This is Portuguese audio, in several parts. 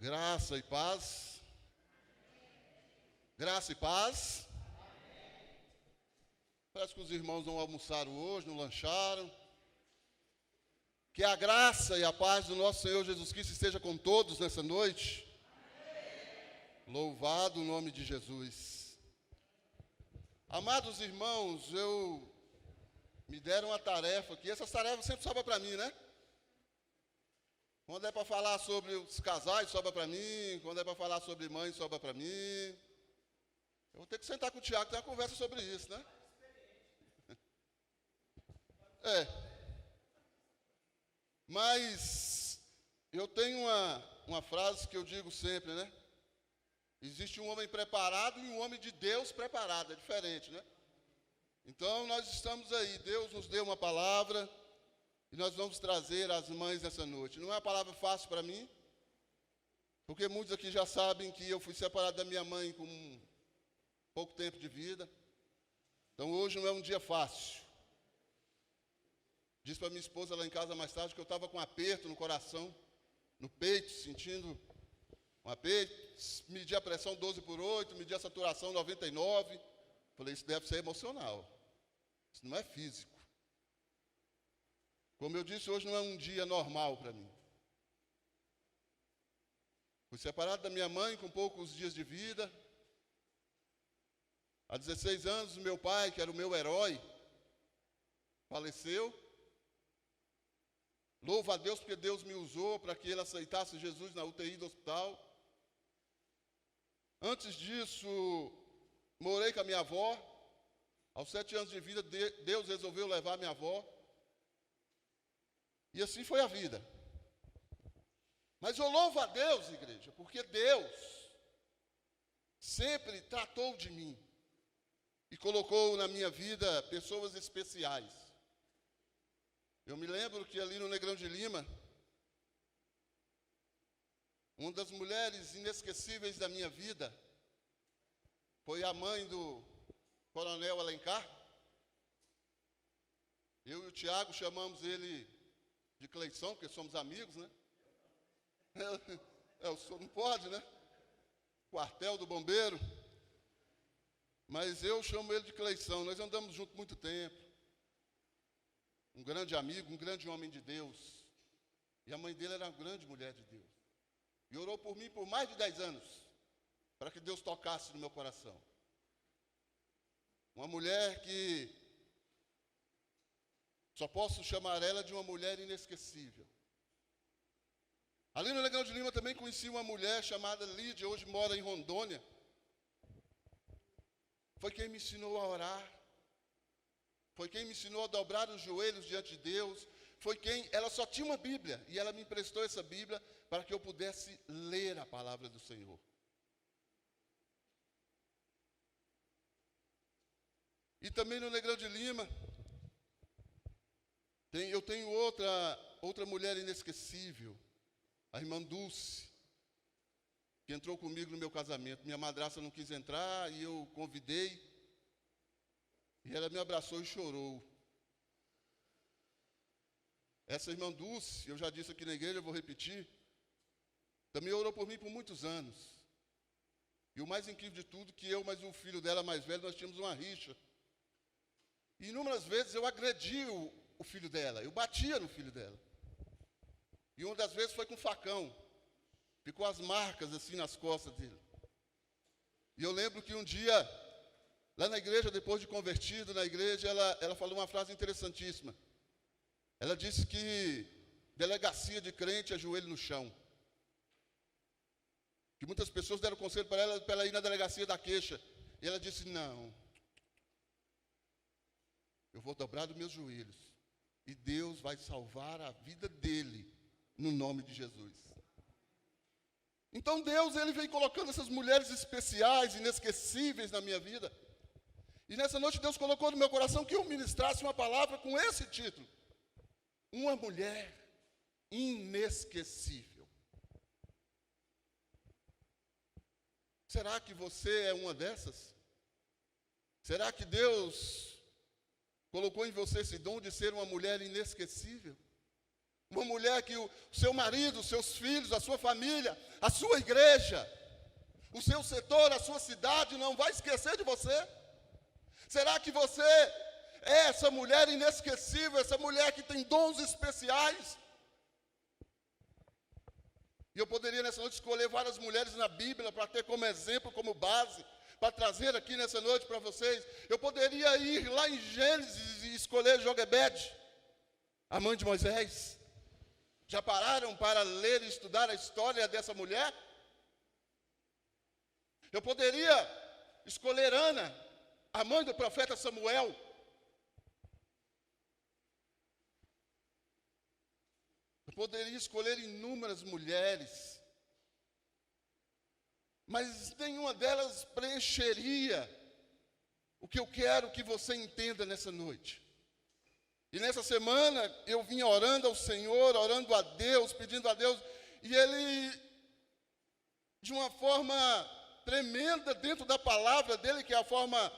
Graça e paz. Graça e paz. Parece que os irmãos não almoçaram hoje, não lancharam. Que a graça e a paz do nosso Senhor Jesus Cristo esteja com todos nessa noite. Louvado o nome de Jesus. Amados irmãos, me deram uma tarefa aqui. Essas tarefas sempre sobram para mim, né? Quando é para falar sobre os casais, sobra para mim. Quando é para falar sobre mãe, sobra para mim. Eu vou ter que sentar com o Tiago e ter uma conversa sobre isso, né? Mas eu tenho uma frase que eu digo sempre, né? Existe um homem preparado e um homem de Deus preparado, é diferente, né? Então nós estamos aí, Deus nos deu uma palavra e nós vamos trazer às mães nessa noite. Não é uma palavra fácil para mim, porque muitos aqui já sabem que eu fui separado da minha mãe com pouco tempo de vida. Então hoje não é um dia fácil. Disse para minha esposa lá em casa mais tarde que eu estava com um aperto no coração, no peito, sentindo um aperto. Medi a pressão 12/8, medi a saturação 99. Falei, isso deve ser emocional. Isso não é físico. Como eu disse, hoje não é um dia normal para mim. Fui separado da minha mãe com poucos dias de vida. Há 16 anos, meu pai, que era o meu herói, faleceu. Louvo a Deus porque Deus me usou para que ele aceitasse Jesus na UTI do hospital. Antes disso, morei com a minha avó. Aos 7 anos de vida, Deus resolveu levar minha avó. E assim foi a vida. Mas eu louvo a Deus, igreja, porque Deus sempre tratou de mim e colocou na minha vida pessoas especiais. Eu me lembro que ali no Negrão de Lima, uma das mulheres inesquecíveis da minha vida foi a mãe do Coronel Alencar. Eu e o Tiago chamamos ele de Cleição, porque somos amigos, né? O senhor não pode, né? Quartel do bombeiro. Mas eu chamo ele de Cleição. Nós andamos juntos muito tempo. Um grande amigo, um grande homem de Deus. E a mãe dele era uma grande mulher de Deus. E orou por mim por mais de 10 anos, para que Deus tocasse no meu coração. Uma mulher que só posso chamar ela de uma mulher inesquecível. Ali no Negrão de Lima também conheci uma mulher chamada Lídia, hoje mora em Rondônia. Foi quem me ensinou a orar. Foi quem me ensinou a dobrar os joelhos diante de Deus. Ela só tinha uma Bíblia, e ela me emprestou essa Bíblia para que eu pudesse ler a palavra do Senhor. E também no Negrão de Lima, eu tenho outra mulher inesquecível, a irmã Dulce, que entrou comigo no meu casamento. Minha madrasta não quis entrar e eu convidei. E ela me abraçou e chorou. Essa irmã Dulce, eu já disse aqui na igreja, eu vou repetir, também orou por mim por muitos anos. E o mais incrível de tudo, que eu mais o filho dela mais velho, nós tínhamos uma rixa. E inúmeras vezes eu agredi o filho dela, eu batia no filho dela. E uma das vezes foi com facão. Ficou as marcas assim nas costas dele. E eu lembro que um dia, lá na igreja, depois de convertido na igreja, ela falou uma frase interessantíssima. Ela disse que delegacia de crente é joelho no chão. Que muitas pessoas deram conselho para ela ir na delegacia da queixa. E ela disse, não. Eu vou dobrar os meus joelhos. E Deus vai salvar a vida dele, no nome de Jesus. Então Deus, ele vem colocando essas mulheres especiais, inesquecíveis na minha vida. E nessa noite Deus colocou no meu coração que eu ministrasse uma palavra com esse título. Uma mulher inesquecível. Será que você é uma dessas? Será que Deus colocou em você esse dom de ser uma mulher inesquecível? Uma mulher que o seu marido, os seus filhos, a sua família, a sua igreja, o seu setor, a sua cidade não vai esquecer de você? Será que você é essa mulher inesquecível, essa mulher que tem dons especiais? E eu poderia nessa noite escolher várias mulheres na Bíblia para ter como exemplo, como base, para trazer aqui nessa noite para vocês. Eu poderia ir lá em Gênesis e escolher Joquebede, a mãe de Moisés. Já pararam para ler e estudar a história dessa mulher? Eu poderia escolher Ana, a mãe do profeta Samuel. Eu poderia escolher inúmeras mulheres, mas nenhuma delas preencheria o que eu quero que você entenda nessa noite. E nessa semana eu vim orando ao Senhor, orando a Deus, pedindo a Deus, e Ele, de uma forma tremenda dentro da palavra dEle, que é a forma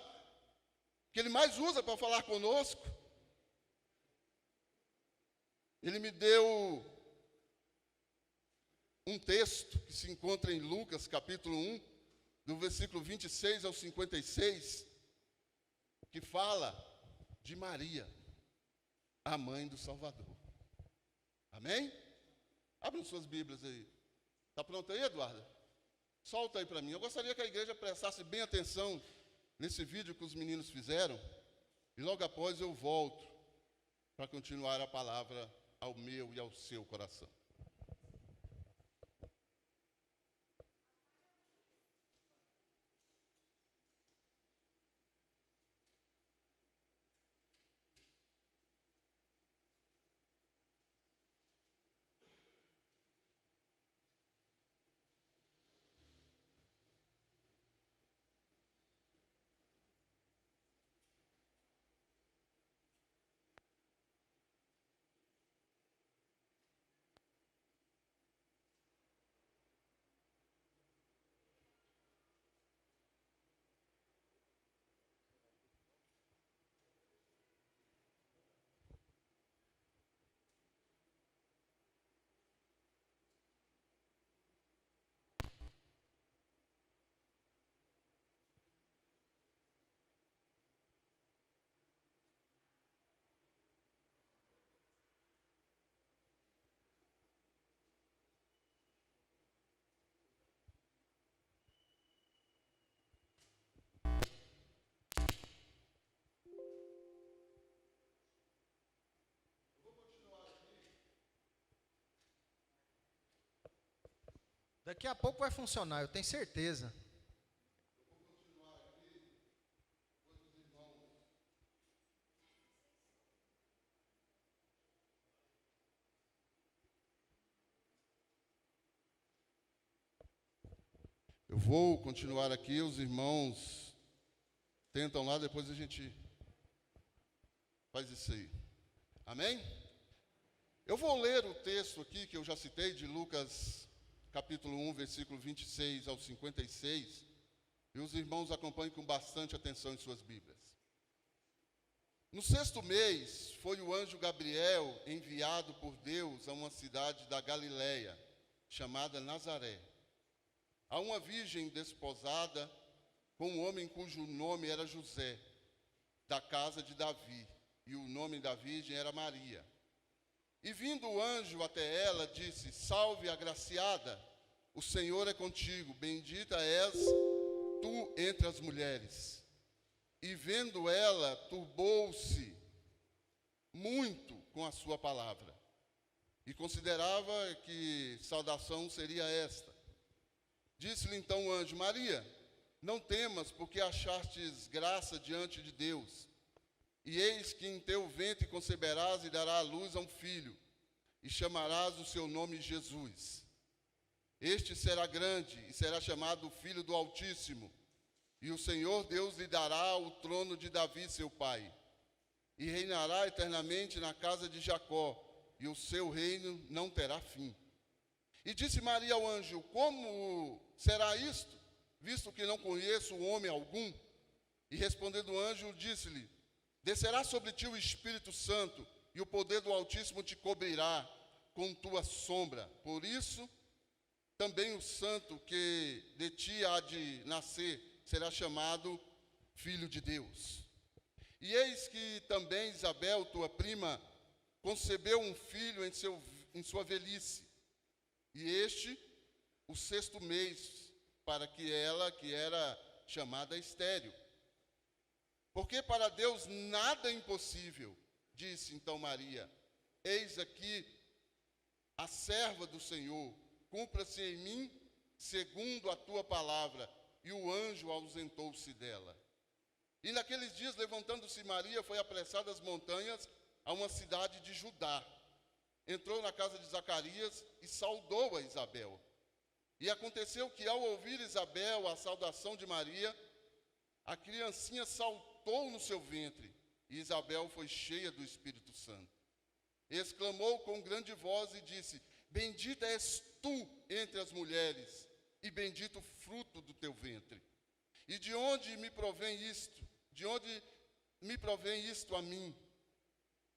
que Ele mais usa para falar conosco, Ele me deu um texto que se encontra em Lucas, capítulo 1, do versículo 26 ao 56, que fala de Maria, a mãe do Salvador. Amém? Abram suas Bíblias aí. Está pronto aí, Eduarda? Solta aí para mim. Eu gostaria que a igreja prestasse bem atenção nesse vídeo que os meninos fizeram, e logo após eu volto para continuar a palavra ao meu e ao seu coração. Daqui a pouco vai funcionar, eu tenho certeza. Eu vou continuar aqui, os irmãos tentam lá, depois a gente faz isso aí. Amém? Eu vou ler o texto aqui que eu já citei, de Lucas, capítulo 1, versículo 26 ao 56, e os irmãos acompanhem com bastante atenção em suas Bíblias. No 6º mês, foi o anjo Gabriel enviado por Deus a uma cidade da Galileia, chamada Nazaré, a uma virgem desposada com um homem cujo nome era José, da casa de Davi, e o nome da virgem era Maria. E vindo o anjo até ela, disse: Salve, agraciada, o Senhor é contigo, bendita és tu entre as mulheres. E vendo ela, turbou-se muito com a sua palavra, e considerava que saudação seria esta. Disse-lhe então o anjo: Maria, não temas, porque achastes graça diante de Deus. E eis que em teu ventre conceberás e darás à luz a um filho, e chamarás o seu nome Jesus. Este será grande e será chamado Filho do Altíssimo, e o Senhor Deus lhe dará o trono de Davi, seu pai, e reinará eternamente na casa de Jacó, e o seu reino não terá fim. E disse Maria ao anjo: Como será isto, visto que não conheço homem algum? E respondendo o anjo, disse-lhe: Descerá sobre ti o Espírito Santo, e o poder do Altíssimo te cobrirá. com tua sombra. Por isso, também o santo que de ti há de nascer será chamado Filho de Deus. E eis que também Isabel, tua prima, concebeu um filho em sua velhice, e este, o 6º mês, para que ela, que era chamada estéril. Porque para Deus nada é impossível, disse então Maria. Eis aqui a serva do Senhor, cumpra-se em mim segundo a tua palavra. E o anjo ausentou-se dela. E naqueles dias, levantando-se Maria, foi apressada às montanhas, a uma cidade de Judá. Entrou na casa de Zacarias e saudou a Isabel. E aconteceu que, ao ouvir Isabel a saudação de Maria, a criancinha saltou no seu ventre, e Isabel foi cheia do Espírito Santo. Exclamou com grande voz e disse: Bendita és tu entre as mulheres, e bendito o fruto do teu ventre. E de onde me provém isto? De onde me provém isto a mim?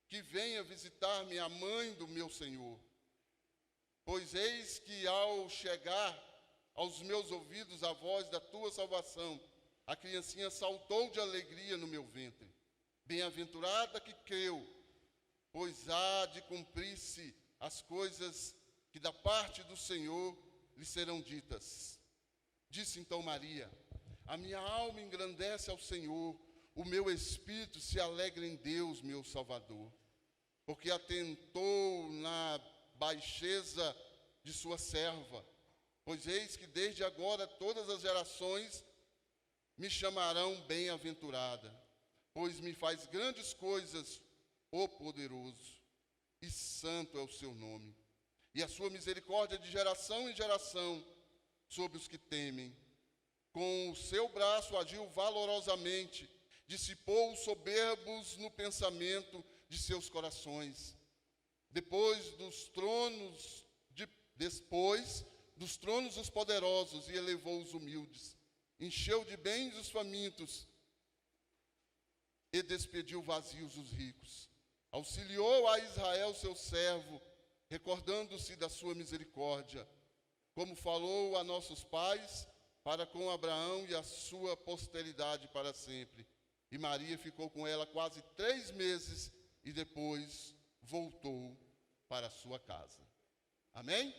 Que venha visitar-me a mãe do meu Senhor. Pois eis que ao chegar aos meus ouvidos a voz da tua salvação, a criancinha saltou de alegria no meu ventre. Bem-aventurada que creu, pois há de cumprir-se as coisas que da parte do Senhor lhe serão ditas. Disse então Maria: a minha alma engrandece ao Senhor, o meu espírito se alegra em Deus, meu Salvador, porque atentou na baixeza de sua serva. Pois eis que desde agora todas as gerações me chamarão bem-aventurada, pois me faz grandes coisas o poderoso, e santo é o seu nome. E a sua misericórdia de geração em geração sobre os que temem. Com o seu braço agiu valorosamente, dissipou os soberbos no pensamento de seus corações. Depois dos tronos os poderosos, e elevou os humildes. Encheu de bens os famintos, e despediu vazios os ricos. Auxiliou a Israel, seu servo, recordando-se da sua misericórdia, como falou a nossos pais, para com Abraão e a sua posteridade para sempre. E Maria ficou com ela quase 3 meses, e depois voltou para a sua casa. Amém?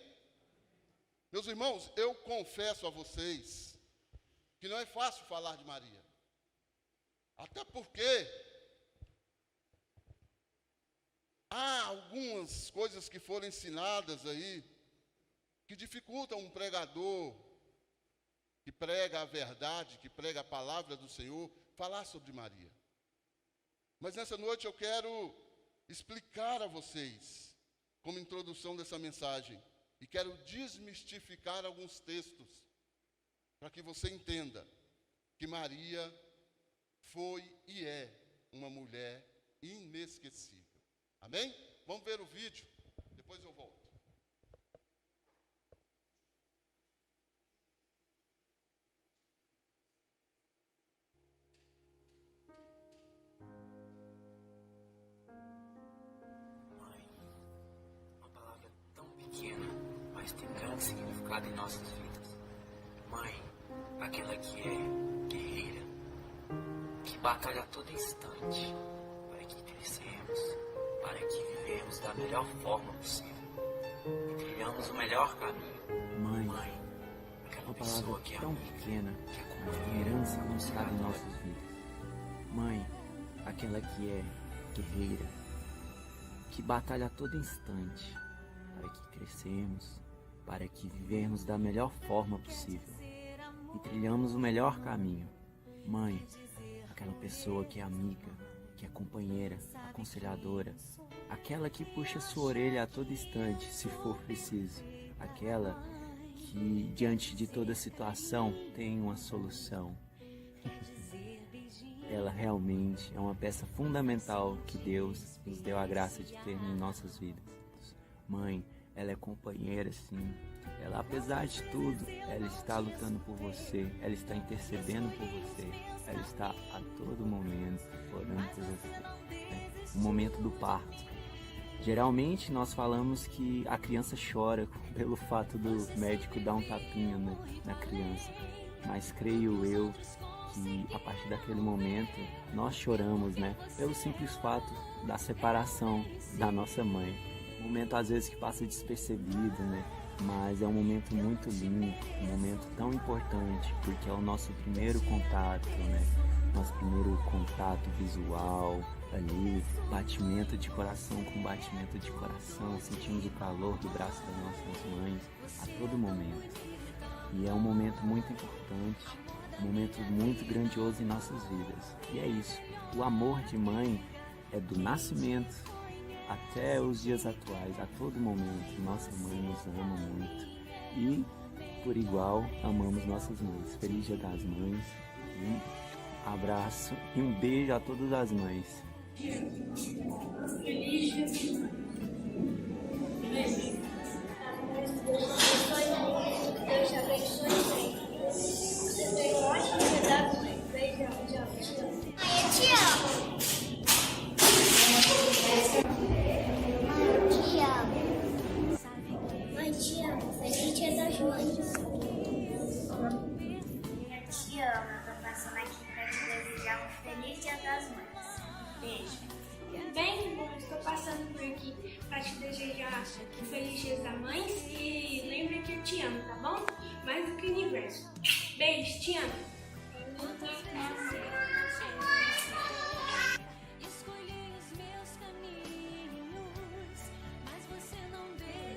Meus irmãos, eu confesso a vocês que não é fácil falar de Maria. Até porque há algumas coisas que foram ensinadas aí que dificultam um pregador que prega a verdade, que prega a palavra do Senhor, falar sobre Maria. Mas nessa noite eu quero explicar a vocês, como introdução dessa mensagem, e quero desmistificar alguns textos, para que você entenda que Maria foi e é uma mulher inesquecível. Amém? Vamos ver o vídeo, depois eu volto. Mãe, uma palavra tão pequena, mas tem grande significado em nossas vidas. Mãe, aquela que é guerreira, que batalha a todo instante para que crescemos, para que vivemos da melhor forma possível e trilhamos o melhor caminho. Mãe, aquela Uma pessoa palavra que é tão amiga, pequena, que é mas tem herança anunciada em nossas vidas. Mãe, aquela que é guerreira, que batalha a todo instante para que crescemos, para que vivemos da melhor forma possível e trilhamos o melhor caminho. Mãe, aquela pessoa que é amiga, que é companheira, aconselhadora, aquela que puxa sua orelha a todo instante, se for preciso, aquela que, diante de toda situação, tem uma solução. Ela realmente é uma peça fundamental que Deus nos deu a graça de ter em nossas vidas. Mãe, ela é companheira, sim. Ela, apesar de tudo, ela está lutando por você, ela está intercedendo por você, ela está a todo momento orando por você. O momento do parto, Geralmente nós falamos que a criança chora pelo fato do médico dar um tapinha na criança, mas creio eu que a partir daquele momento nós choramos, né, pelo simples fato da separação da nossa mãe. Um momento às vezes que passa despercebido, né, mas é um momento muito lindo, um momento tão importante, porque é o nosso primeiro contato, né, nosso primeiro contato visual ali, batimento de coração com batimento de coração, sentimos o calor do braço das nossas mães a todo momento. E é um momento muito importante, um momento muito grandioso em nossas vidas. E é isso, o amor de mãe é do nascimento até os dias atuais, a todo momento. Nossa mãe nos ama muito e, por igual, amamos nossas mães. Feliz Dia das Mães, um abraço e um beijo a todas as mães. Feliz Dia. Deus te abençoe sempre. Você tem um ótimo Dia das Mães. Beijão, te amo. Mãe, eu te amo. Te amo. Mãe, te amo. Feliz Dia das Mães. Eu te amo. Eu tô passando aqui pra te desejar um feliz Dia das Mães. Beijo. Bem, bom, estou passando por aqui para te desejar um feliz Dia das Mães e lembra que eu te amo, tá bom? Mais do que o universo. Beijo, te amo.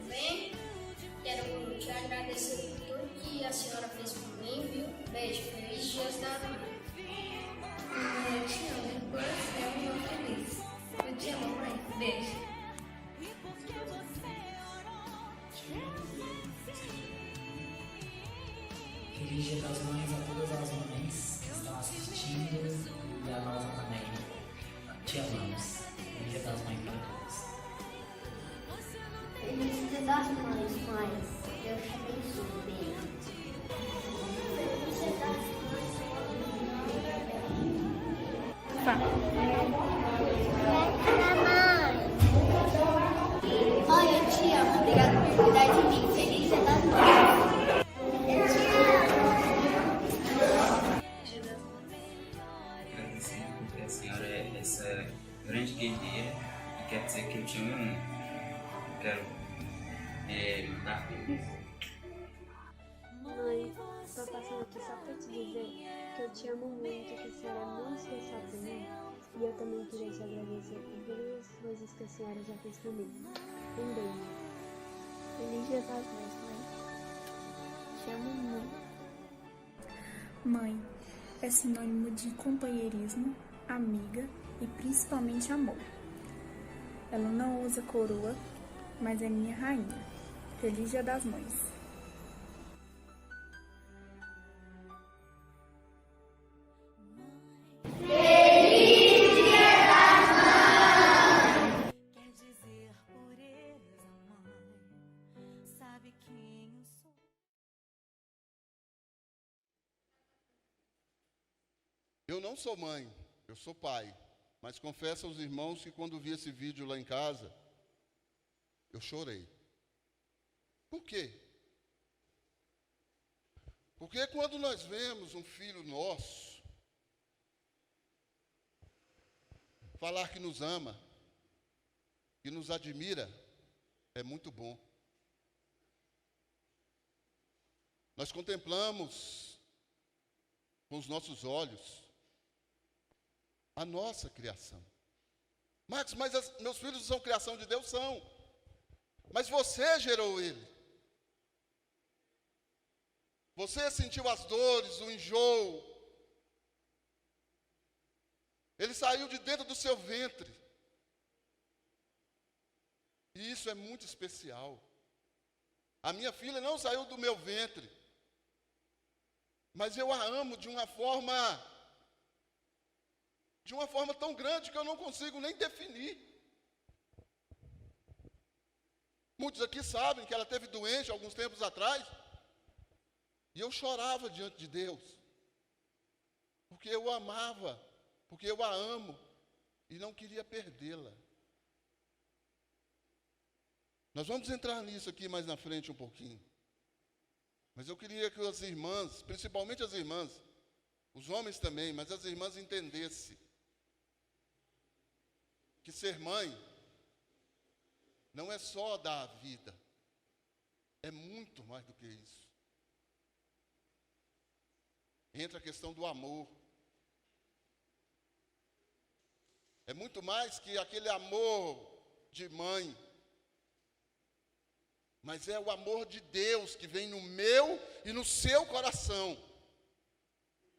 Bem, quero te agradecer por tudo que a senhora fez por mim, viu? Beijo, feliz Dia das Mães. Eu te amo, você é muito feliz. Eu te amo, mãe. Beijo. Feliz Dia das Mães a todas as mães que estão assistindo e a nós também. Te amamos. Feliz Dia das Mães para todos. Feliz Dia das Mães, mãe. Deus te abençoe. Beijo. Feliz Dia das Mães. Mãe, eu te amo. Obrigada por cuidar de mim. Feliz Dia das Mães. Eu te amo. Agradecendo porque a senhora é essa grande guerreira e quer dizer que eu te amo muito. Eu quero mandar feliz. Mãe, tô passando aqui só pra te dizer que eu te amo muito, que a senhora é muito especial pra mim. E eu também queria te agradecer por todas as coisas que a senhora já fez por mim. Um beijo. Feliz Dia das Mães, mãe. Te amo muito. Mãe é sinônimo de companheirismo, amiga e principalmente amor. Ela não usa coroa, mas é minha rainha. Feliz Dia das Mães. Eu não sou mãe, eu sou pai, mas confesso aos irmãos que quando vi esse vídeo lá em casa, eu chorei. Por quê? Porque quando nós vemos um filho nosso falar que nos ama, que nos admira, é muito bom. Nós contemplamos com os nossos olhos a nossa criação. Marcos, mas meus filhos são criação de Deus? São. Mas você gerou ele. Você sentiu as dores, o enjoo. Ele saiu de dentro do seu ventre. E isso é muito especial. A minha filha não saiu do meu ventre. Mas eu a amo de uma forma tão grande que eu não consigo nem definir. Muitos aqui sabem que ela teve doente alguns tempos atrás. E eu chorava diante de Deus. Porque eu a amava, porque eu a amo e não queria perdê-la. Nós vamos entrar nisso aqui mais na frente um pouquinho. Mas eu queria que as irmãs, principalmente as irmãs, os homens também, mas as irmãs entendessem que ser mãe não é só dar a vida, é muito mais do que isso. Entra a questão do amor. É muito mais que aquele amor de mãe, mas é o amor de Deus que vem no meu e no seu coração.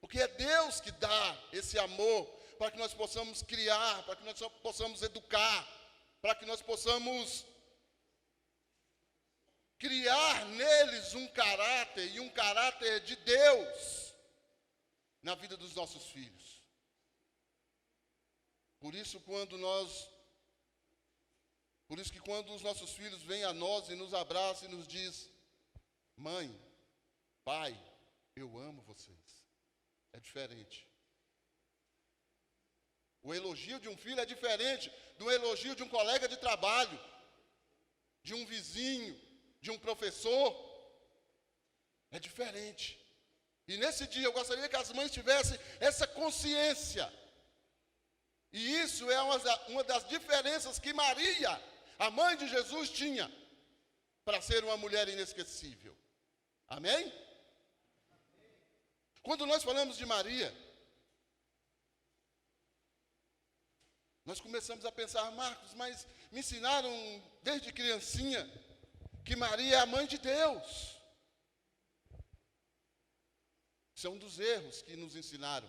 Porque é Deus que dá esse amor para que nós possamos criar, para que nós possamos educar, para que nós possamos criar neles um caráter, e um caráter de Deus na vida dos nossos filhos. Por isso que quando os nossos filhos vêm a nós e nos abraçam e nos diz: mãe, pai, eu amo vocês. É diferente. O elogio de um filho é diferente do elogio de um colega de trabalho, de um vizinho, de um professor. É diferente. E nesse dia eu gostaria que as mães tivessem essa consciência. E isso é uma das diferenças que Maria, a mãe de Jesus, tinha para ser uma mulher inesquecível. Amém? Quando nós falamos de Maria, nós começamos a pensar: Marcos, mas me ensinaram desde criancinha que Maria é a mãe de Deus. Isso é um dos erros que nos ensinaram.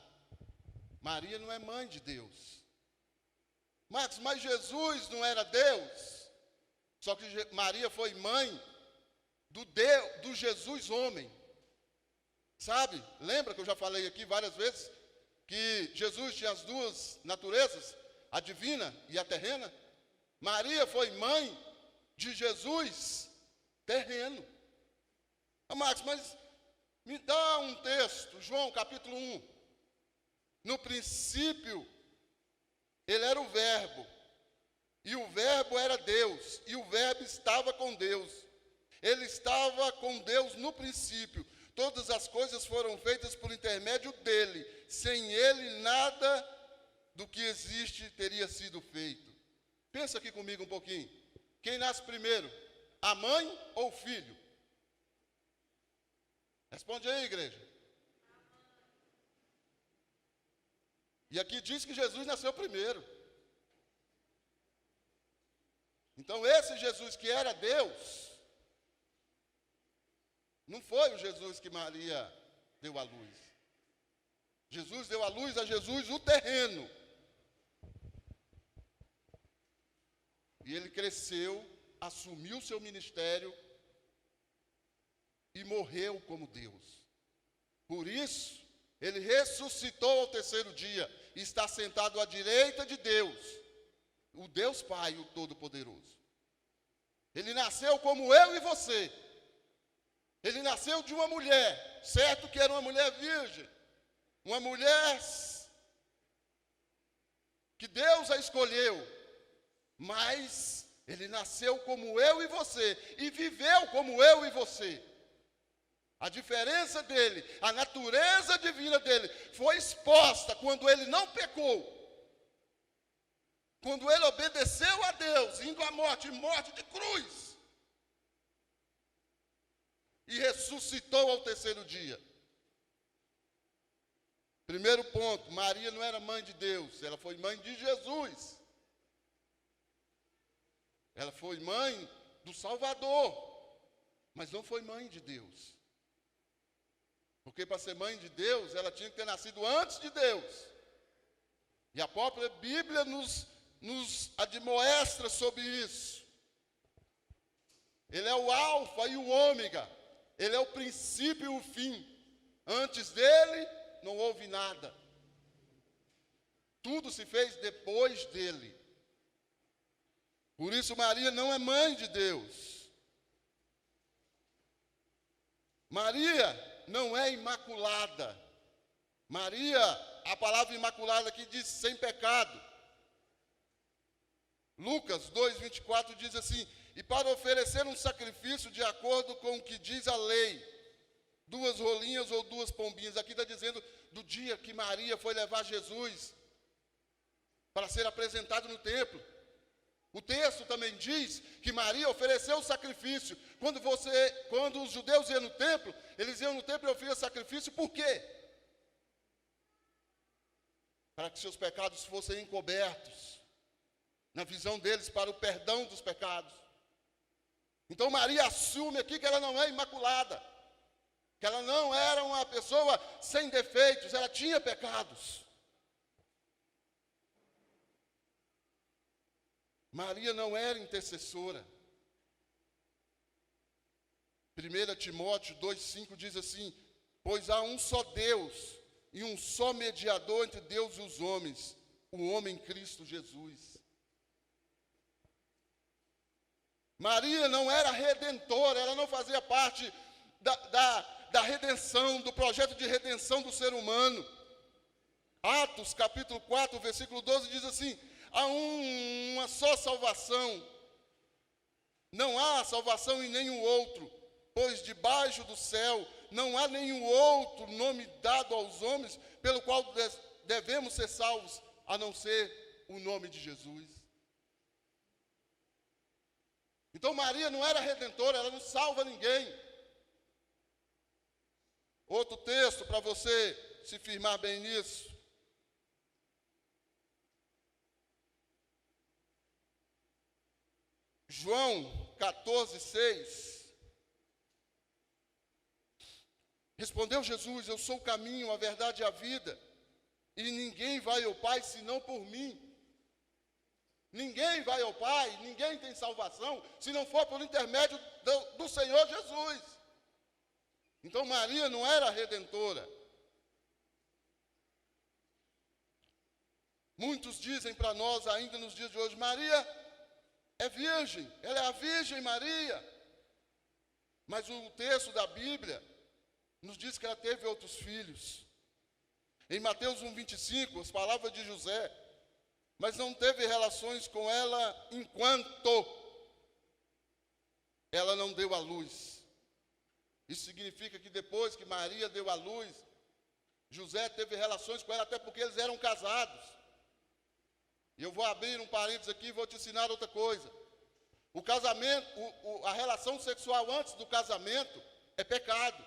Maria não é mãe de Deus. Marcos, mas Jesus não era Deus? Só que Maria foi mãe do Jesus homem. Sabe? Lembra que eu já falei aqui várias vezes que Jesus tinha as duas naturezas, a divina e a terrena? Maria foi mãe de Jesus terreno. Marcos, mas me dá um texto, João capítulo 1. No princípio, ele era o Verbo, e o Verbo era Deus, e o Verbo estava com Deus. Ele estava com Deus no princípio. Todas as coisas foram feitas por intermédio dele. Sem ele, nada do que existe teria sido feito. Pensa aqui comigo um pouquinho. Quem nasce primeiro, a mãe ou o filho? Responde aí, igreja. E aqui diz que Jesus nasceu primeiro. Então esse Jesus que era Deus, não foi o Jesus que Maria deu à luz. Jesus deu à luz a Jesus o terreno. E ele cresceu, assumiu seu ministério e morreu como Deus. Por isso, ele ressuscitou ao terceiro dia e está sentado à direita de Deus, o Deus Pai, o Todo-Poderoso. Ele nasceu como eu e você. Ele nasceu de uma mulher, certo que era uma mulher virgem, uma mulher que Deus a escolheu, mas ele nasceu como eu e você, e viveu como eu e você. A diferença dele, a natureza divina dele, foi exposta quando ele não pecou, quando ele obedeceu a Deus, indo à morte de cruz, e ressuscitou ao terceiro dia. Primeiro ponto, Maria não era mãe de Deus, ela foi mãe de Jesus. Ela foi mãe do Salvador, mas não foi mãe de Deus. Porque para ser mãe de Deus, ela tinha que ter nascido antes de Deus. E a própria Bíblia nos admoestra sobre isso. Ele é o alfa e o ômega. Ele é o princípio e o fim. Antes dele, não houve nada. Tudo se fez depois dele. Por isso, Maria não é mãe de Deus. Maria não é imaculada. Maria, a palavra imaculada aqui diz sem pecado. Lucas 2:24 diz assim: e para oferecer um sacrifício de acordo com o que diz a lei, 2 rolinhas ou 2 pombinhas. Aqui está dizendo do dia que Maria foi levar Jesus para ser apresentado no templo. O texto também diz que Maria ofereceu o sacrifício. Quando os judeus iam no templo, eles iam no templo e ofereciam sacrifício, por quê? Para que seus pecados fossem encobertos, na visão deles, para o perdão dos pecados. Então Maria assume aqui que ela não é imaculada, que ela não era uma pessoa sem defeitos, ela tinha pecados. Maria não era intercessora. 1 Timóteo 2,5 diz assim: pois há um só Deus e um só mediador entre Deus e os homens, o homem Cristo Jesus. Maria não era redentora, ela não fazia parte da redenção, do projeto de redenção do ser humano. Atos capítulo 4, versículo 12 diz assim: há uma só salvação, não há salvação em nenhum outro, pois debaixo do céu não há nenhum outro nome dado aos homens pelo qual devemos ser salvos, a não ser o nome de Jesus. Então Maria não era redentora, ela não salva ninguém. Outro texto para você se firmar bem nisso. João 14:6. Respondeu Jesus: eu sou o caminho, a verdade e a vida, e ninguém vai ao Pai senão por mim. Ninguém vai ao Pai, ninguém tem salvação, se não for por intermédio do Senhor Jesus. Então Maria não era redentora. Muitos dizem para nós ainda nos dias de hoje: Maria é virgem, ela é a Virgem Maria. Mas o texto da Bíblia nos diz que ela teve outros filhos. Em Mateus 1,25, as palavras de José: mas não teve relações com ela enquanto ela não deu à luz. Isso significa que depois que Maria deu à luz, José teve relações com ela, até porque eles eram casados. E eu vou abrir um parênteses aqui e vou te ensinar outra coisa. O casamento, a relação sexual antes do casamento é pecado.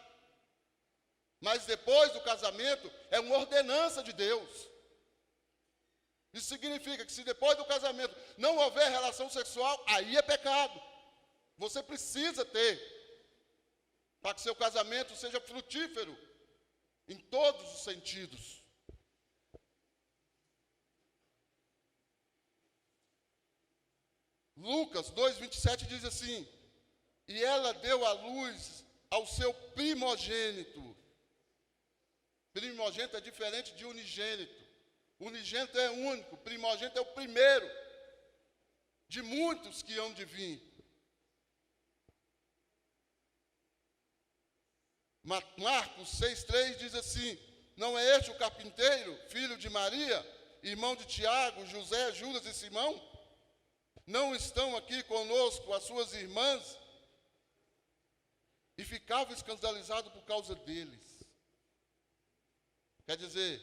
Mas depois do casamento é uma ordenança de Deus. Isso significa que se depois do casamento não houver relação sexual, aí é pecado. Você precisa ter, para que seu casamento seja frutífero em todos os sentidos. Lucas 2,27 diz assim: e ela deu à luz ao seu primogênito. Primogênito é diferente de unigênito. Unigênito é único, primogênito é o primeiro de muitos que hão de vir. Marcos 6,3 diz assim: não é este o carpinteiro, filho de Maria, irmão de Tiago, José, Judas e Simão? Não estão aqui conosco as suas irmãs? E ficava escandalizado por causa deles. Quer dizer,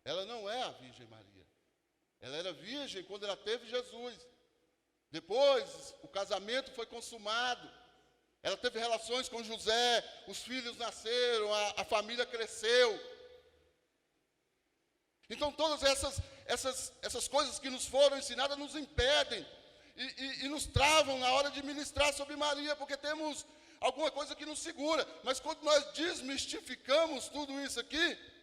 ela não é a Virgem Maria. Ela era virgem quando ela teve Jesus. Depois, o casamento foi consumado. Ela teve relações com José, os filhos nasceram, a família cresceu. Então, todas essas coisas que nos foram ensinadas nos impedem e nos travam na hora de ministrar sobre Maria, porque temos alguma coisa que nos segura. Mas quando nós desmistificamos tudo isso aqui,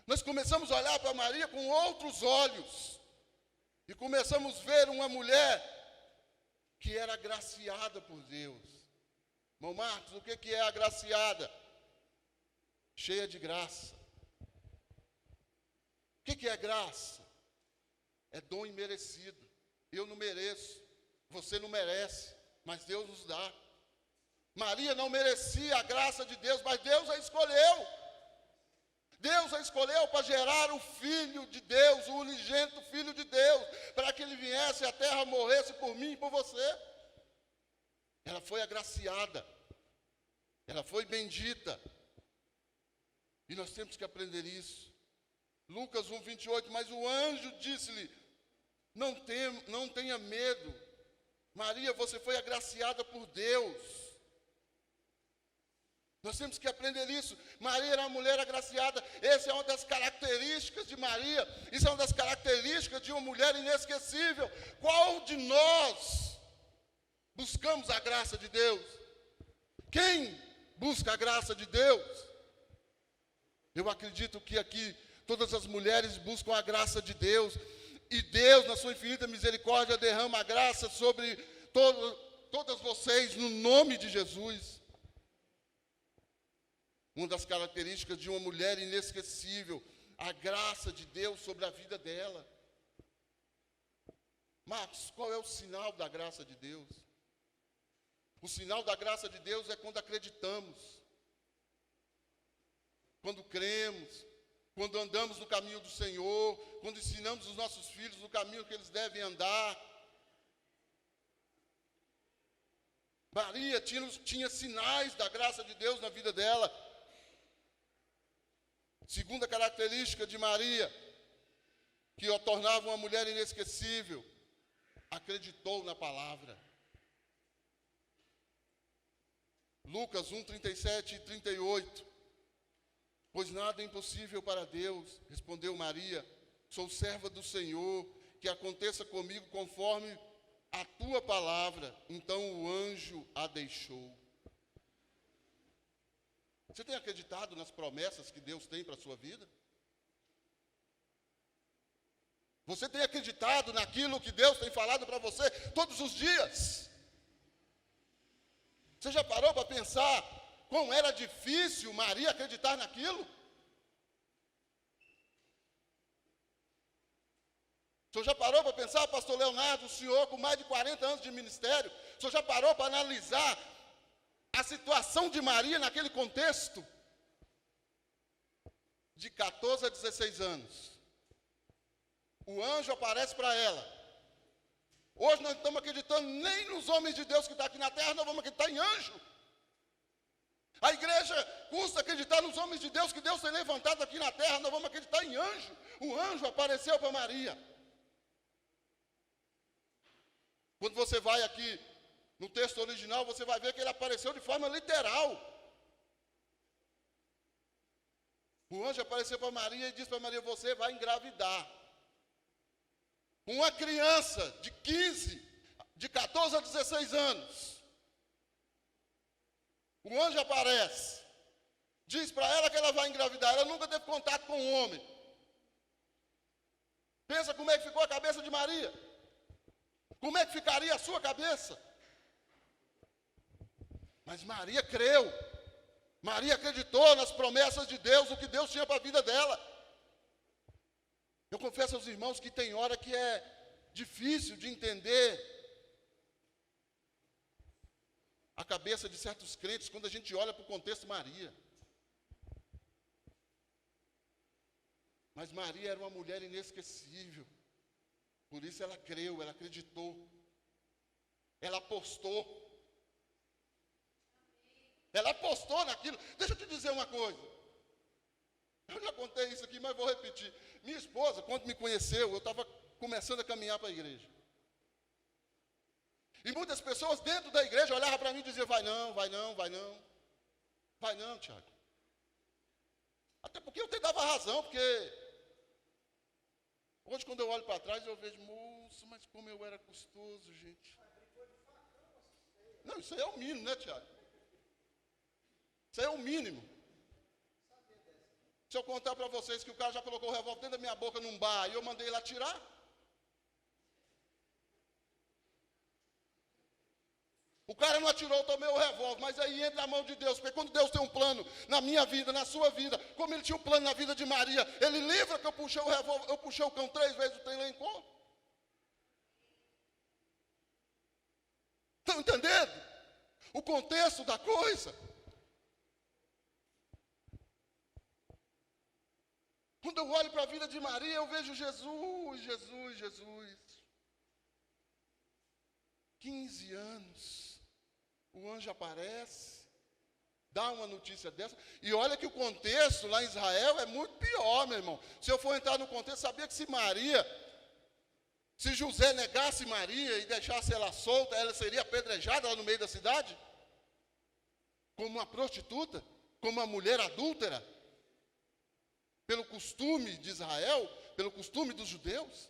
nós começamos a olhar para Maria com outros olhos. E começamos a ver uma mulher que era agraciada por Deus. Irmão Marcos, o que é agraciada? Cheia de graça. O que é graça? É dom imerecido. Eu não mereço, você não merece, mas Deus nos dá. Maria não merecia a graça de Deus, mas Deus a escolheu. Deus a escolheu para gerar o Filho de Deus, o unigênito Filho de Deus, para que ele viesse à terra, morresse por mim e por você. Ela foi agraciada, ela foi bendita. E nós temos que aprender isso. Lucas 1:28, mas o anjo disse-lhe, não tenha medo, Maria, você foi agraciada por Deus. Nós temos que aprender isso. Maria era uma mulher agraciada. Essa é uma das características de Maria. Isso é uma das características de uma mulher inesquecível. Qual de nós buscamos a graça de Deus? Quem busca a graça de Deus? Eu acredito que aqui todas as mulheres buscam a graça de Deus. E Deus, na sua infinita misericórdia, derrama a graça sobre todas vocês, no nome de Jesus. Uma das características de uma mulher inesquecível, a graça de Deus sobre a vida dela. Marcos, qual é o sinal da graça de Deus? O sinal da graça de Deus é quando acreditamos, quando cremos, quando andamos no caminho do Senhor, quando ensinamos os nossos filhos no caminho que eles devem andar. Maria tinha sinais da graça de Deus na vida dela. Segunda característica de Maria, que a tornava uma mulher inesquecível, acreditou na palavra. Lucas 1:37 e 38. Pois nada é impossível para Deus, respondeu Maria, sou serva do Senhor, que aconteça comigo conforme a tua palavra. Então o anjo a deixou. Você tem acreditado nas promessas que Deus tem para a sua vida? Você tem acreditado naquilo que Deus tem falado para você todos os dias? Você já parou para pensar como era difícil Maria acreditar naquilo? O senhor já parou para pensar, pastor Leonardo, o senhor com mais de 40 anos de ministério, o senhor já parou para analisar a situação de Maria naquele contexto? De 14 a 16 anos. O anjo aparece para ela. Hoje nós não estamos acreditando nem nos homens de Deus que estão aqui na terra, nós vamos acreditar em anjo. A igreja custa acreditar nos homens de Deus que Deus tem levantado aqui na terra, nós vamos acreditar em anjo. O anjo apareceu para Maria. Quando você vai aqui no texto original, você vai ver que ele apareceu de forma literal. O anjo apareceu para Maria e disse para Maria, você vai engravidar. Uma criança de 14 a 16 anos. O anjo aparece, diz para ela que ela vai engravidar. Ela nunca teve contato com um homem. Pensa como é que ficou a cabeça de Maria. Como é que ficaria a sua cabeça? Mas Maria creu. Maria acreditou nas promessas de Deus, o que Deus tinha para a vida dela. Eu confesso aos irmãos que tem hora que é difícil de entender a cabeça de certos crentes quando a gente olha para o contexto de Maria. Mas Maria era uma mulher inesquecível. Por isso ela creu, ela acreditou. Ela apostou. Ela apostou naquilo. Deixa eu te dizer uma coisa. Eu já contei isso aqui, mas vou repetir. Minha esposa, quando me conheceu, eu estava começando a caminhar para a igreja. E muitas pessoas dentro da igreja olhavam para mim e diziam, vai não, vai não, vai não. Vai não, Tiago. Até porque eu te dava razão, porque hoje quando eu olho para trás eu vejo, moço, mas como eu era custoso, gente. Não, isso aí é o mínimo, né, Tiago? Isso aí é o mínimo. Se eu contar para vocês que o cara já colocou o revólver dentro da minha boca num bar e eu mandei ele atirar. O cara não atirou, eu tomei o revólver, mas aí entra a mão de Deus, porque quando Deus tem um plano na minha vida, na sua vida, como ele tinha um plano na vida de Maria, ele livra que eu puxei o revólver, eu puxei o cão 3 vezes, o trem lencou. Estão entendendo? O contexto da coisa. Quando eu olho para a vida de Maria, eu vejo Jesus, Jesus, Jesus. 15 anos, o anjo aparece, dá uma notícia dessa, e olha que o contexto lá em Israel é muito pior, meu irmão. Se eu for entrar no contexto, sabia que se José negasse Maria e deixasse ela solta, ela seria apedrejada lá no meio da cidade? Como uma prostituta, como uma mulher adúltera? Pelo costume de Israel, pelo costume dos judeus.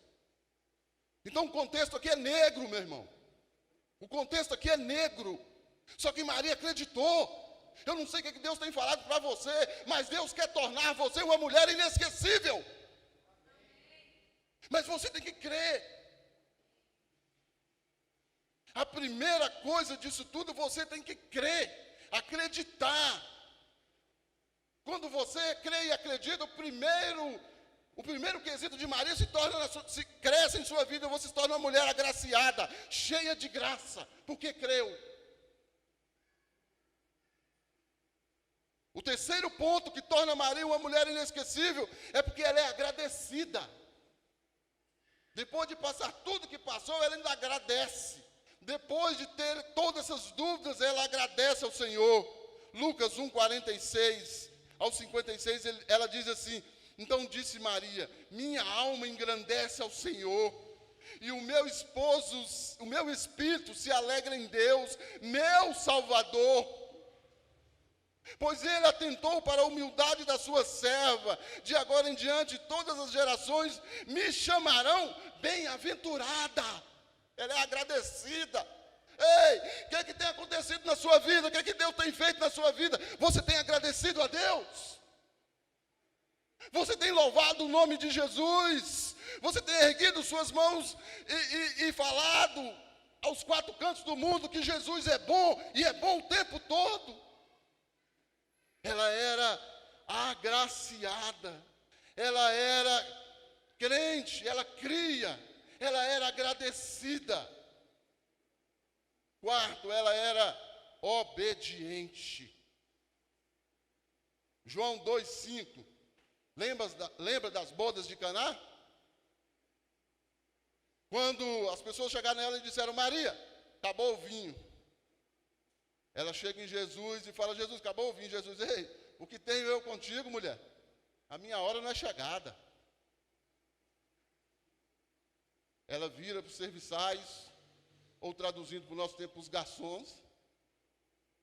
Então o contexto aqui é negro, meu irmão. O contexto aqui é negro. Só que Maria acreditou. Eu não sei o que Deus tem falado para você, mas Deus quer tornar você uma mulher inesquecível. Mas você tem que crer. A primeira coisa disso tudo, você tem que crer, acreditar. Quando você crê e acredita, o primeiro quesito de Maria se cresce em sua vida, você se torna uma mulher agraciada, cheia de graça, porque creu. O terceiro ponto que torna Maria uma mulher inesquecível é porque ela é agradecida. Depois de passar tudo que passou, ela ainda agradece. Depois de ter todas essas dúvidas, ela agradece ao Senhor. Lucas 1:46 ao 56, ela diz assim: então disse Maria, minha alma engrandece ao Senhor, e o meu espírito se alegra em Deus, meu Salvador, pois ele atentou para a humildade da sua serva. De agora em diante, todas as gerações me chamarão bem-aventurada. Ela é agradecida. Ei, o que tem acontecido na sua vida? O que Deus tem feito na sua vida? Você tem agradecido a Deus? Você tem louvado o nome de Jesus? Você tem erguido suas mãos e falado aos quatro cantos do mundo que Jesus é bom, e é bom o tempo todo? Ela era agraciada, ela era crente, ela cria, ela era agradecida. Quarto, ela era obediente. João 2:5. Lembra das bodas de Caná? Quando as pessoas chegaram nela e disseram: Maria, acabou o vinho. Ela chega em Jesus e fala: Jesus, acabou o vinho. Jesus: ei, o que tenho eu contigo, mulher? A minha hora não é chegada. Ela vira para os serviçais, ou traduzindo para o nosso tempo, os garçons,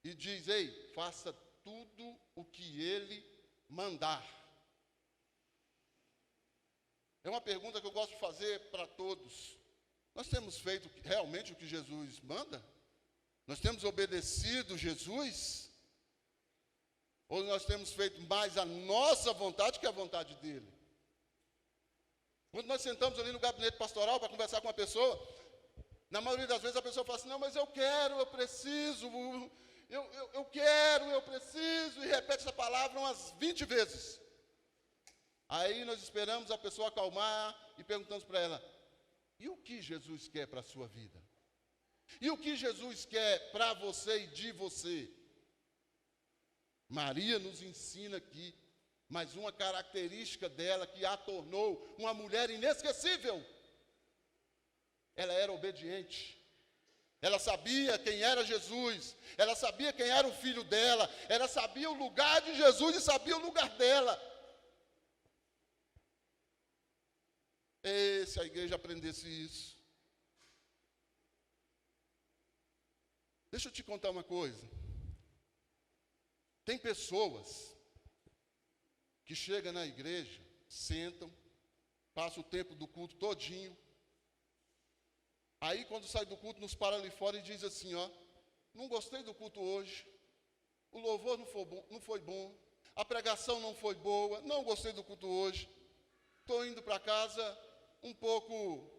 e diz: ei, faça tudo o que ele mandar. É uma pergunta que eu gosto de fazer para todos. Nós temos feito realmente o que Jesus manda? Nós temos obedecido Jesus? Ou nós temos feito mais a nossa vontade que a vontade dele? Quando nós sentamos ali no gabinete pastoral para conversar com uma pessoa, na maioria das vezes a pessoa fala assim: não, mas eu quero, eu preciso, eu quero, eu preciso, e repete essa palavra umas 20 vezes. Aí nós esperamos a pessoa acalmar e perguntamos para ela: e o que Jesus quer para a sua vida? E o que Jesus quer para você e de você? Maria nos ensina aqui mais uma característica dela que a tornou uma mulher inesquecível. Ela era obediente. Ela sabia quem era Jesus, ela sabia quem era o filho dela, ela sabia o lugar de Jesus e sabia o lugar dela. E se a igreja aprendesse isso? Deixa eu te contar uma coisa. Tem pessoas que chegam na igreja, sentam, passam o tempo do culto todinho. Aí quando sai do culto, nos para ali fora e diz assim: ó, não gostei do culto hoje, o louvor não foi bom, a pregação não foi boa, não gostei do culto hoje, estou indo para casa um pouco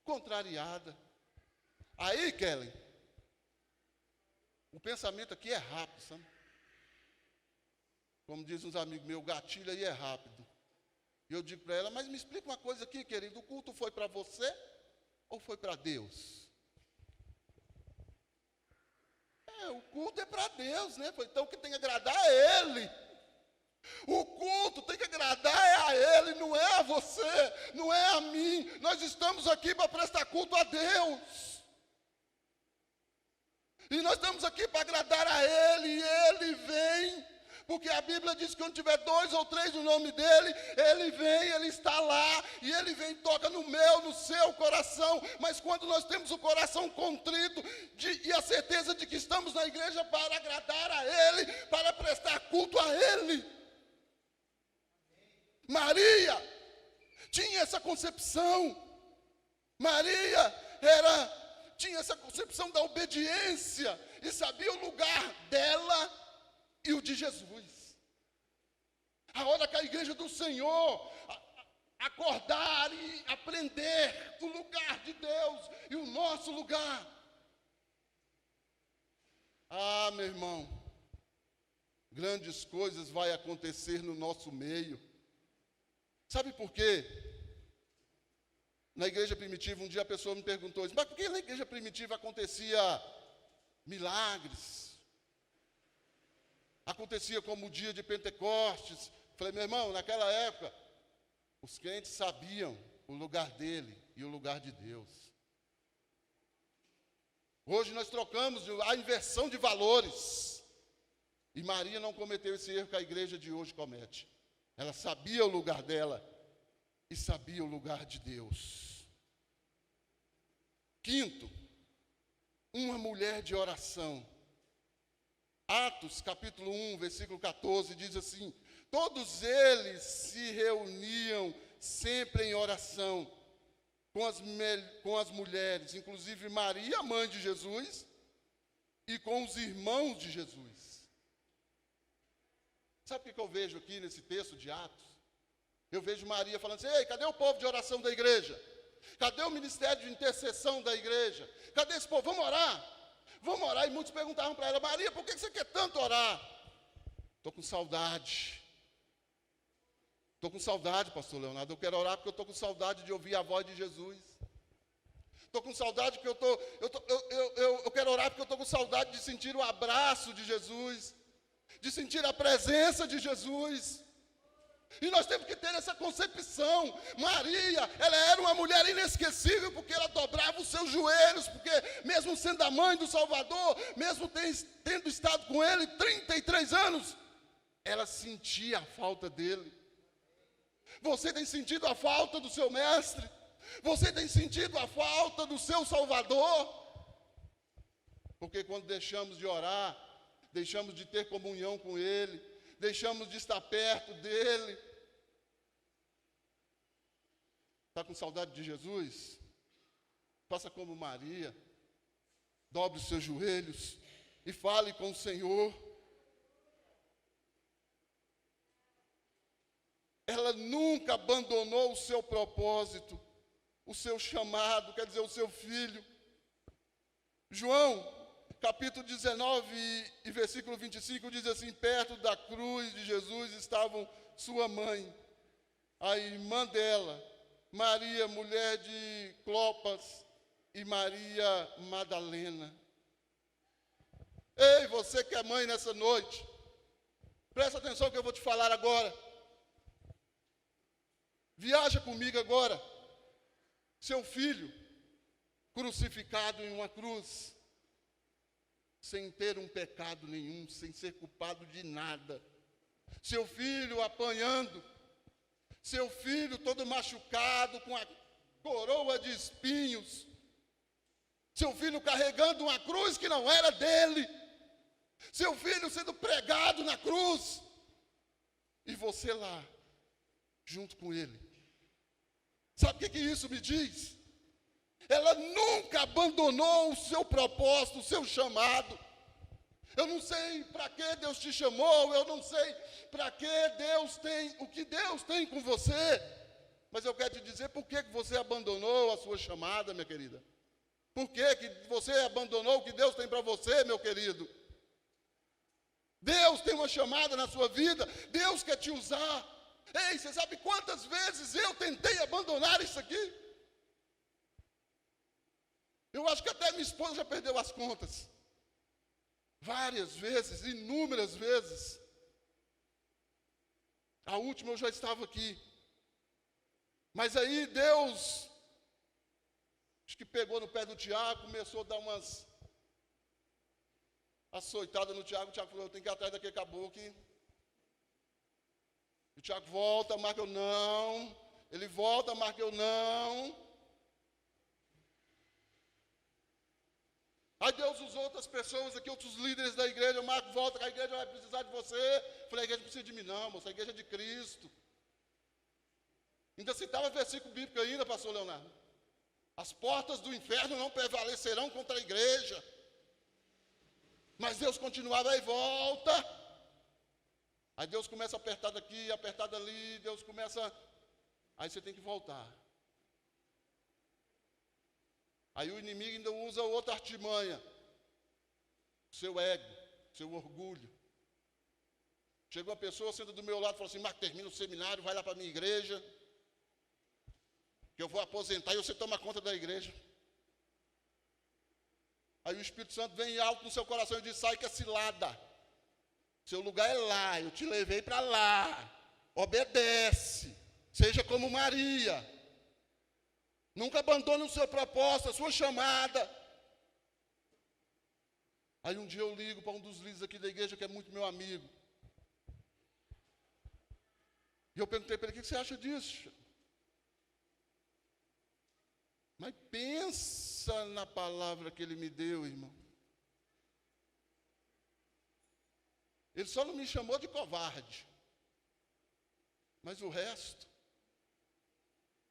contrariada. Aí, Kellen, o pensamento aqui é rápido, sabe? Como dizem uns amigos meus, o gatilho aí é rápido. E eu digo para ela: mas me explica uma coisa aqui, querido, o culto foi para você ou foi para Deus? O culto é para Deus, né? Então o que tem que agradar é Ele. O culto não é a você, não é a mim. Nós estamos aqui para prestar culto a Deus. E nós estamos aqui para agradar a Ele, e Ele vem. Porque a Bíblia diz que onde tiver 2 ou 3 no nome dEle, Ele vem, Ele está lá, e Ele vem e toca no meu, no seu coração. Mas quando nós temos o coração contrito, e a certeza de que estamos na igreja para agradar a Ele, para prestar culto a Ele. Maria tinha essa concepção. Maria tinha essa concepção da obediência, e sabia o lugar dela e o de Jesus. A hora que a igreja do Senhor acordar e aprender o lugar de Deus e o nosso lugar. Ah, meu irmão, grandes coisas vai acontecer no nosso meio. Sabe por quê? Na igreja primitiva, um dia a pessoa me perguntou, mas por que na igreja primitiva acontecia milagres? Acontecia como o dia de Pentecostes. Falei, meu irmão, naquela época, os crentes sabiam o lugar dele e o lugar de Deus. Hoje nós trocamos a inversão de valores. E Maria não cometeu esse erro que a igreja de hoje comete. Ela sabia o lugar dela e sabia o lugar de Deus. Quinto, uma mulher de oração. Atos, capítulo 1, versículo 14, diz assim: todos eles se reuniam sempre em oração com as mulheres, inclusive Maria, mãe de Jesus, e com os irmãos de Jesus. Sabe o que eu vejo aqui nesse texto de Atos? Eu vejo Maria falando assim: ei, cadê o povo de oração da igreja? Cadê o ministério de intercessão da igreja? Cadê esse povo? Vamos orar? Vamos orar. E muitos perguntavam para ela: Maria, por que você quer tanto orar? Estou com saudade. Estou com saudade, pastor Leonardo. Eu quero orar porque eu estou com saudade de ouvir a voz de Jesus. Estou com saudade porque eu quero orar porque eu estou com saudade de sentir o abraço de Jesus, de sentir a presença de Jesus. E nós temos que ter essa concepção. Maria, ela era uma mulher inesquecível, porque ela dobrava os seus joelhos, porque mesmo sendo a mãe do Salvador, mesmo tendo estado com ele 33 anos, ela sentia a falta dele. Você tem sentido a falta do seu mestre? Você tem sentido a falta do seu Salvador? Porque quando deixamos de orar, deixamos de ter comunhão com ele, deixamos de estar perto dele. Está com saudade de Jesus? Faça como Maria, dobre os seus joelhos e fale com o Senhor. Ela nunca abandonou o seu propósito, o seu chamado, quer dizer, o seu filho. João capítulo 19 e versículo 25 diz assim: perto da cruz de Jesus estavam sua mãe, a irmã dela, Maria, mulher de Clopas, e Maria Madalena. Ei, você que é mãe nessa noite, presta atenção que eu vou te falar agora. Viaja comigo agora. Seu filho crucificado em uma cruz, sem ter um pecado nenhum, sem ser culpado de nada. Seu filho apanhando, seu filho todo machucado, com a coroa de espinhos, seu filho carregando uma cruz que não era dele, seu filho sendo pregado na cruz, e você lá, junto com ele. Sabe o que isso me diz? Ela nunca abandonou o seu propósito, o seu chamado. Eu não sei para que Deus te chamou, eu não sei para que Deus tem, o que Deus tem com você. Mas eu quero te dizer por que você abandonou a sua chamada, minha querida. Por que você abandonou o que Deus tem para você, meu querido? Deus tem uma chamada na sua vida, Deus quer te usar. Ei, você sabe quantas vezes eu tentei abandonar isso aqui? Eu acho que até minha esposa já perdeu as contas. Várias vezes, inúmeras vezes. A última eu já estava aqui. Mas aí Deus, acho que pegou no pé do Tiago, começou a dar umas açoitadas no Tiago. O Tiago falou, eu tenho que ir atrás daquele caboclo. O Tiago volta, marca eu não. Ele volta, marca eu não. Aí Deus usou outras pessoas aqui, outros líderes da igreja. Marco, volta, que a igreja vai precisar de você. Eu falei, a igreja não precisa de mim não, moça, a igreja é de Cristo. Ainda citava versículo bíblico ainda, pastor Leonardo. As portas do inferno não prevalecerão contra a igreja. Mas Deus continuava, aí volta. Aí Deus começa a apertar daqui, apertar dali, Deus começa... Aí você tem que voltar. Aí o inimigo ainda usa outra artimanha. Seu ego, seu orgulho. Chegou uma pessoa, senta do meu lado e falou assim, Marco, termina o seminário, vai lá para a minha igreja, que eu vou aposentar e você toma conta da igreja. Aí o Espírito Santo vem alto no seu coração e diz, sai que é cilada. Seu lugar é lá, eu te levei para lá. Obedece, seja como Maria. Nunca abandone o seu propósito, a sua chamada. Aí um dia eu ligo para um dos líderes aqui da igreja, que é muito meu amigo. E eu perguntei para ele, o que você acha disso? Mas pensa na palavra que ele me deu, irmão. Ele só não me chamou de covarde. Mas o resto,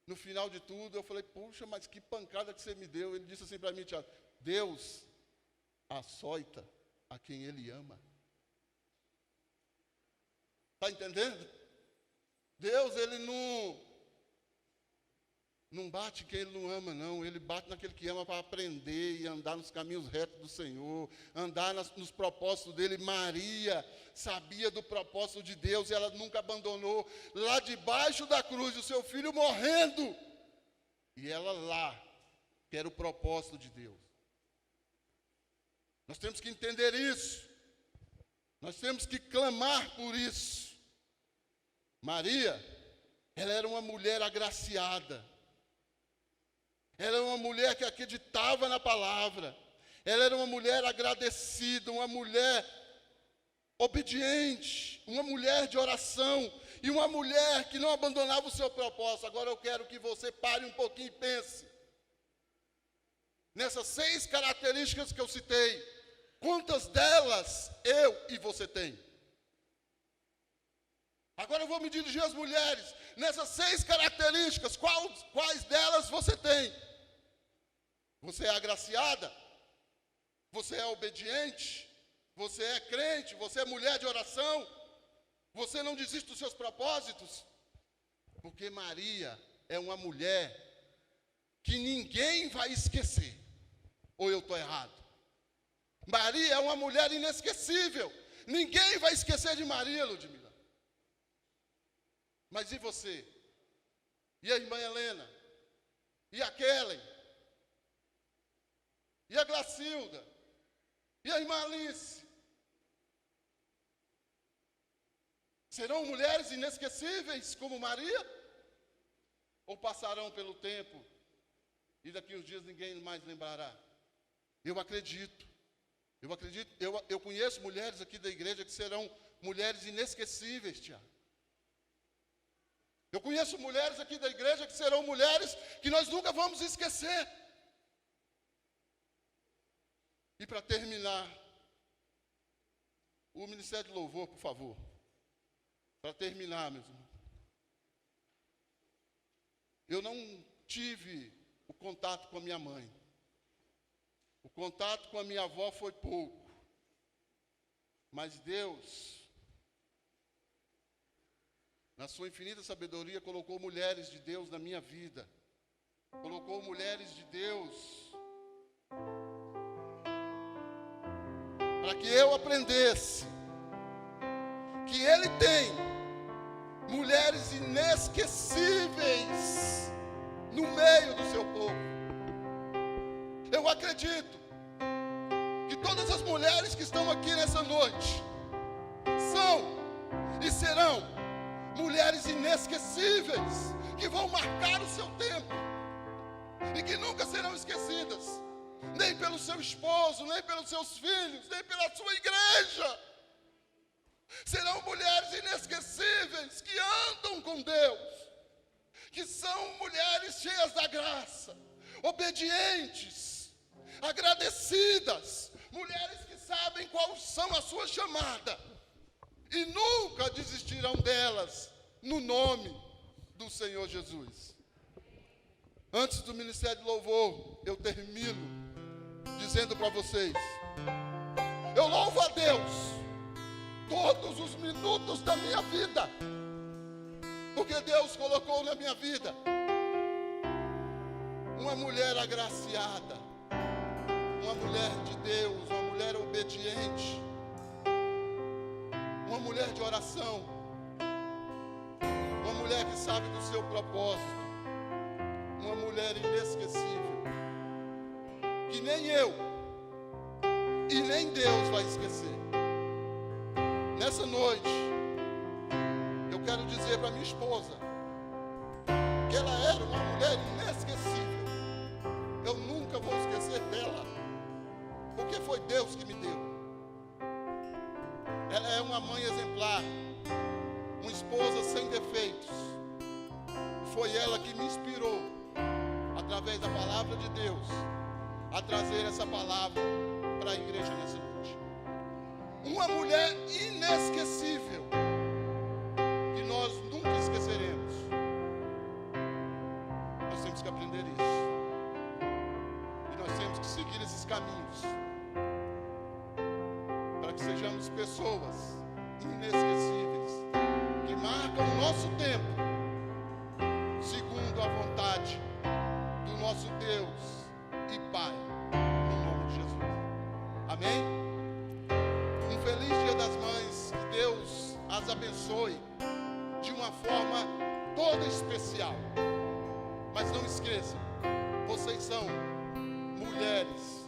no final de tudo, eu falei, puxa, mas que pancada que você me deu. Ele disse assim para mim, Tiago, Deus açoita a quem Ele ama. Está entendendo? Deus, Ele não bate quem Ele não ama, não. Ele bate naquele que ama para aprender e andar nos caminhos retos do Senhor, andar nos propósitos dEle. Maria sabia do propósito de Deus e ela nunca abandonou. Lá debaixo da cruz, o seu filho morrendo. E ela lá, que era o propósito de Deus. Nós temos que entender isso. Nós temos que clamar por isso. Maria, ela era uma mulher agraciada. Ela era uma mulher que acreditava na palavra. Ela era uma mulher agradecida, uma mulher obediente, uma mulher de oração e uma mulher que não abandonava o seu propósito. Agora eu quero que você pare um pouquinho e pense. Nessas 6 características que eu citei, quantas delas eu e você tem? Agora eu vou me dirigir às mulheres. Nessas 6 características, quais delas você tem? Você é agraciada? Você é obediente? Você é crente? Você é mulher de oração? Você não desiste dos seus propósitos? Porque Maria é uma mulher que ninguém vai esquecer. Ou eu estou errado? Maria é uma mulher inesquecível. Ninguém vai esquecer de Maria, Ludmila. Mas e você? E a irmã Helena? E a Kellen? E a Glacilda? E a irmã Alice? Serão mulheres inesquecíveis como Maria? Ou passarão pelo tempo e daqui uns dias ninguém mais lembrará? Eu acredito. Eu conheço mulheres aqui da igreja que serão mulheres inesquecíveis, Tiago. Eu conheço mulheres aqui da igreja que serão mulheres que nós nunca vamos esquecer. E para terminar, o Ministério de Louvor, por favor. Para terminar, meus irmãos. Eu não tive o contato com a minha mãe. O contato com a minha avó foi pouco. Mas Deus, na sua infinita sabedoria, colocou mulheres de Deus na minha vida. Colocou mulheres de Deus para que eu aprendesse que Ele tem mulheres inesquecíveis no meio do seu povo. Eu acredito que todas as mulheres que estão aqui nessa noite são e serão mulheres inesquecíveis, que vão marcar o seu tempo e que nunca serão esquecidas, nem pelo seu esposo, nem pelos seus filhos, nem pela sua igreja. Serão mulheres inesquecíveis que andam com Deus, que são mulheres cheias da graça, obedientes, agradecidas, mulheres que sabem qual são a sua chamada e nunca desistirão delas, no nome do Senhor Jesus. Antes do Ministério de Louvor, eu termino dizendo para vocês: eu louvo a Deus todos os minutos da minha vida, porque Deus colocou na minha vida uma mulher agraciada, uma mulher de Deus, uma mulher obediente, uma mulher de oração, uma mulher que sabe do seu propósito, uma mulher inesquecível, que nem eu e nem Deus vai esquecer. Nessa noite, eu quero dizer para minha esposa que ela era uma mulher inesquecível. Eu nunca vou esquecer dela, porque foi Deus que me deu. Ela é uma mãe exemplar, uma esposa sem defeitos. Foi ela que me inspirou, através da palavra de Deus, a trazer essa palavra para a igreja nessa noite. Uma mulher inesquecível, que nós nunca esqueceremos. Nós temos que aprender isso. E nós temos que seguir esses caminhos, para que sejamos pessoas inesquecíveis, que marcam o nosso tempo, segundo a vontade do nosso Deus e Pai, no nome de Jesus. Amém? Um feliz Dia das Mães, que Deus as abençoe de uma forma toda especial. Mas não esqueçam, vocês são mulheres